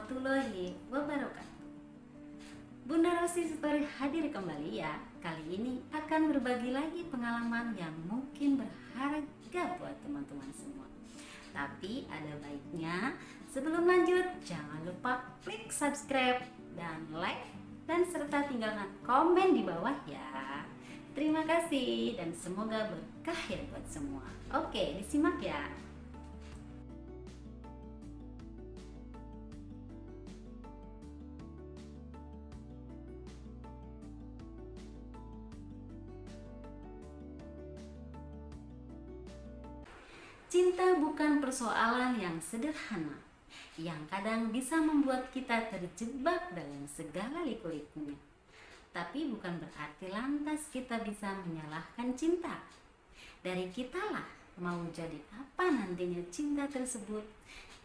warahmatullahi wabarakatuh. Bunda Rosi Story hadir kembali ya. Kali ini akan berbagi lagi pengalaman yang mungkin berharga buat teman-teman semua. Tapi ada baiknya sebelum lanjut jangan lupa klik subscribe dan like dan serta tinggalkan komen di bawah ya. Terima kasih dan semoga berkah ya buat semua. Oke, disimak ya. Cinta bukan persoalan yang sederhana, yang kadang bisa membuat kita terjebak dalam segala liku-likunya. Tapi bukan berarti lantas kita bisa menyalahkan cinta. Dari kitalah mau jadi apa nantinya cinta tersebut.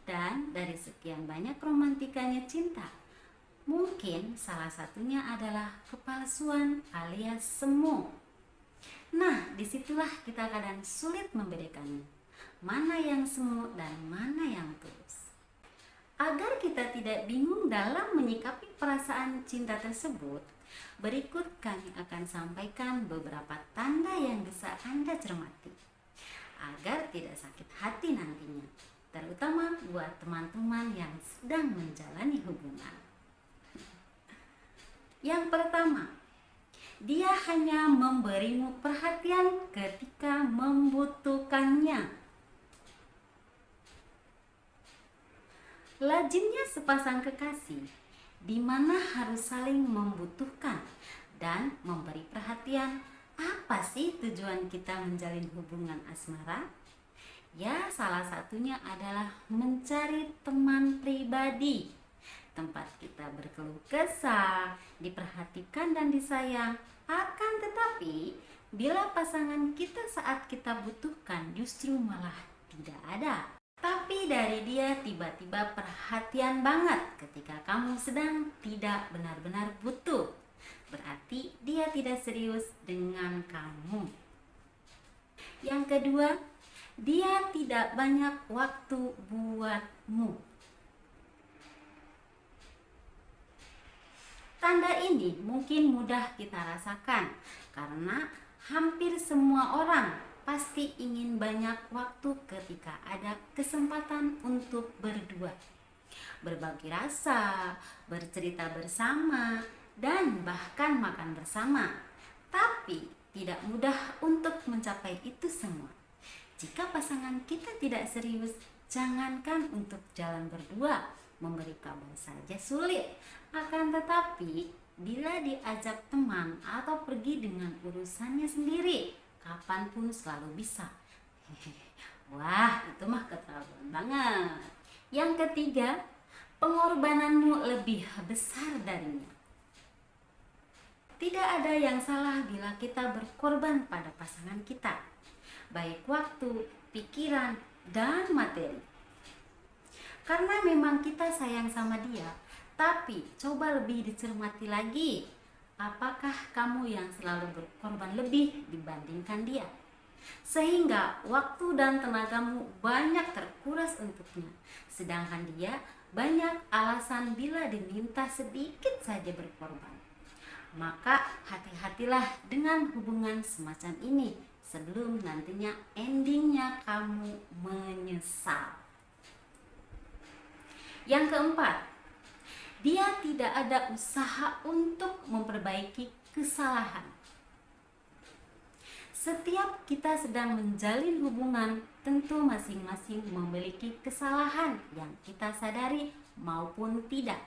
Dan dari sekian banyak romantikanya cinta, mungkin salah satunya adalah kepalsuan alias semu. Nah, disitulah kita kadang sulit membedakannya. Mana yang semu dan mana yang tulus. Agar kita tidak bingung dalam menyikapi perasaan cinta tersebut, berikut kami akan sampaikan beberapa tanda yang bisa Anda cermati agar tidak sakit hati nantinya, terutama buat teman-teman yang sedang menjalani hubungan. Yang pertama, dia hanya memberimu perhatian ketika membutuhkannya. Lazimnya sepasang kekasih di mana harus saling membutuhkan dan memberi perhatian. Apa sih tujuan kita menjalin hubungan asmara? Ya, salah satunya adalah mencari teman pribadi, tempat kita berkeluh kesah, diperhatikan dan disayang. Akan tetapi, bila pasangan kita saat kita butuhkan justru malah tidak ada. Tapi dari dia tiba-tiba perhatian banget ketika kamu sedang tidak benar-benar butuh. Berarti dia tidak serius dengan kamu. Yang kedua, dia tidak banyak waktu buatmu. Tanda ini mungkin mudah kita rasakan karena hampir semua orang pasti ingin banyak waktu ketika ada kesempatan untuk berdua, berbagi rasa, bercerita bersama, dan bahkan makan bersama. Tapi tidak mudah untuk mencapai itu semua. Jika pasangan kita tidak serius, jangankan untuk jalan berdua, memberi kabar saja sulit. Akan tetapi, bila diajak teman atau pergi dengan urusannya sendiri, kapanpun selalu bisa. Wah, itu mah keterlaluan banget. Yang ketiga, pengorbananmu lebih besar darinya. Tidak ada yang salah bila kita berkorban pada pasangan kita, baik waktu, pikiran, dan materi. Karena memang kita sayang sama dia, tapi coba lebih dicermati lagi. Apakah kamu yang selalu berkorban lebih dibandingkan dia? Sehingga waktu dan tenagamu banyak terkuras untuknya. Sedangkan dia banyak alasan bila diminta sedikit saja berkorban. Maka hati-hatilah dengan hubungan semacam ini sebelum nantinya endingnya kamu menyesal. Yang keempat, dia tidak ada usaha untuk memperbaiki kesalahan. Setiap kita sedang menjalin hubungan, tentu masing-masing memiliki kesalahan yang kita sadari maupun tidak.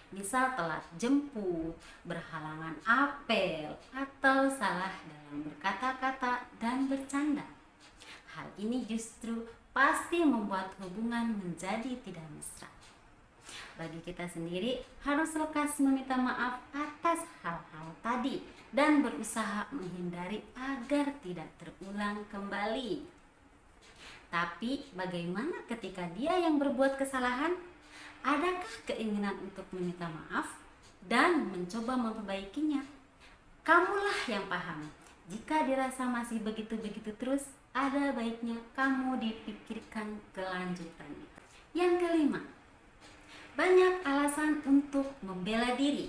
Misal telat jemput, berhalangan apel, atau salah dalam berkata-kata dan bercanda. Hal ini justru pasti membuat hubungan menjadi tidak mesra. Bagi kita sendiri harus lekas meminta maaf atas hal-hal tadi dan berusaha menghindari agar tidak terulang kembali. Tapi bagaimana ketika dia yang berbuat kesalahan? Adakah keinginan untuk meminta maaf dan mencoba memperbaikinya? Kamulah yang paham. Jika dirasa masih begitu-begitu terus, ada baiknya kamu dipikirkan kelanjutannya. Yang kelima, banyak alasan untuk membela diri.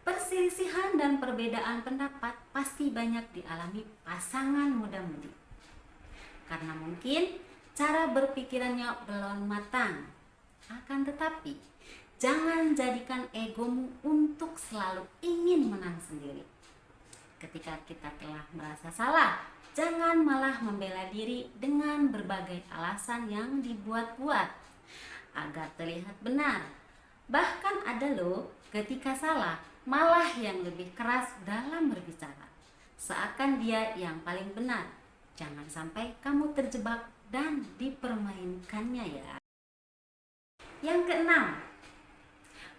Perselisihan dan perbedaan pendapat pasti banyak dialami pasangan muda-mudi. Karena mungkin cara berpikirannya belum matang. Akan tetapi, jangan jadikan egomu untuk selalu ingin menang sendiri. Ketika kita telah merasa salah, jangan malah membela diri dengan berbagai alasan yang dibuat-buat agar terlihat benar. Bahkan ada loh, ketika salah, malah yang lebih keras dalam berbicara. Seakan dia yang paling benar. Jangan sampai kamu terjebak dan dipermainkannya ya. Yang keenam,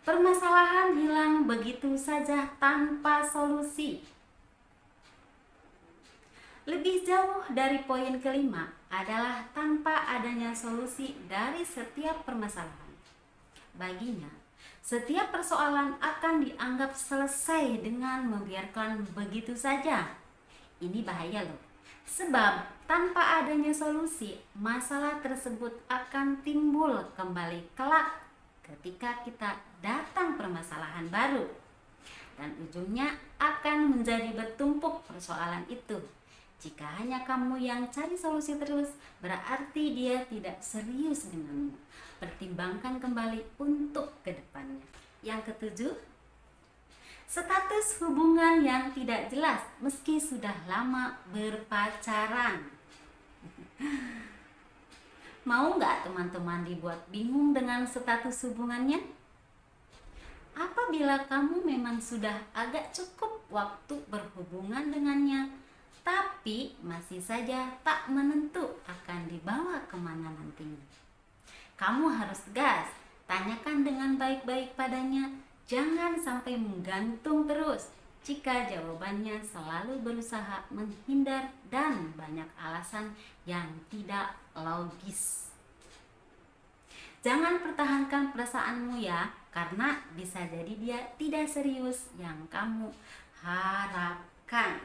permasalahan hilang begitu saja tanpa solusi. Lebih jauh dari poin kelima adalah tanpa adanya solusi dari setiap permasalahan. Baginya, setiap persoalan akan dianggap selesai dengan membiarkan begitu saja. Ini bahaya loh. Sebab tanpa adanya solusi, masalah tersebut akan timbul kembali kelak ketika kita datang permasalahan baru. Dan ujungnya akan menjadi bertumpuk persoalan itu. Jika hanya kamu yang cari solusi terus, berarti dia tidak serius denganmu. Pertimbangkan kembali untuk kedepannya. Yang ketujuh, status hubungan yang tidak jelas meski sudah lama berpacaran. Mau nggak teman-teman dibuat bingung dengan status hubungannya? Apabila kamu memang sudah agak cukup waktu berhubungan dengannya, tapi masih saja tak menentu akan dibawa kemana nantinya, kamu harus tegas, tanyakan dengan baik-baik padanya, jangan sampai menggantung terus. Jika jawabannya selalu berusaha menghindar dan banyak alasan yang tidak logis. Jangan pertahankan perasaanmu ya, karena bisa jadi dia tidak serius yang kamu harapkan.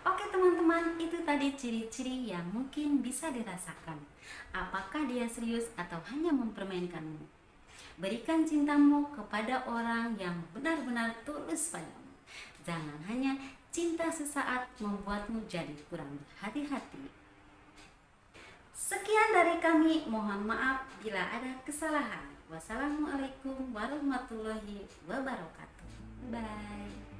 Oke teman-teman, itu tadi ciri-ciri yang mungkin bisa dirasakan. Apakah dia serius atau hanya mempermainkanmu? Berikan cintamu kepada orang yang benar-benar tulus padamu. Jangan hanya cinta sesaat membuatmu jadi kurang berhati-hati. Sekian dari kami, mohon maaf bila ada kesalahan. Wassalamualaikum warahmatullahi wabarakatuh. Bye.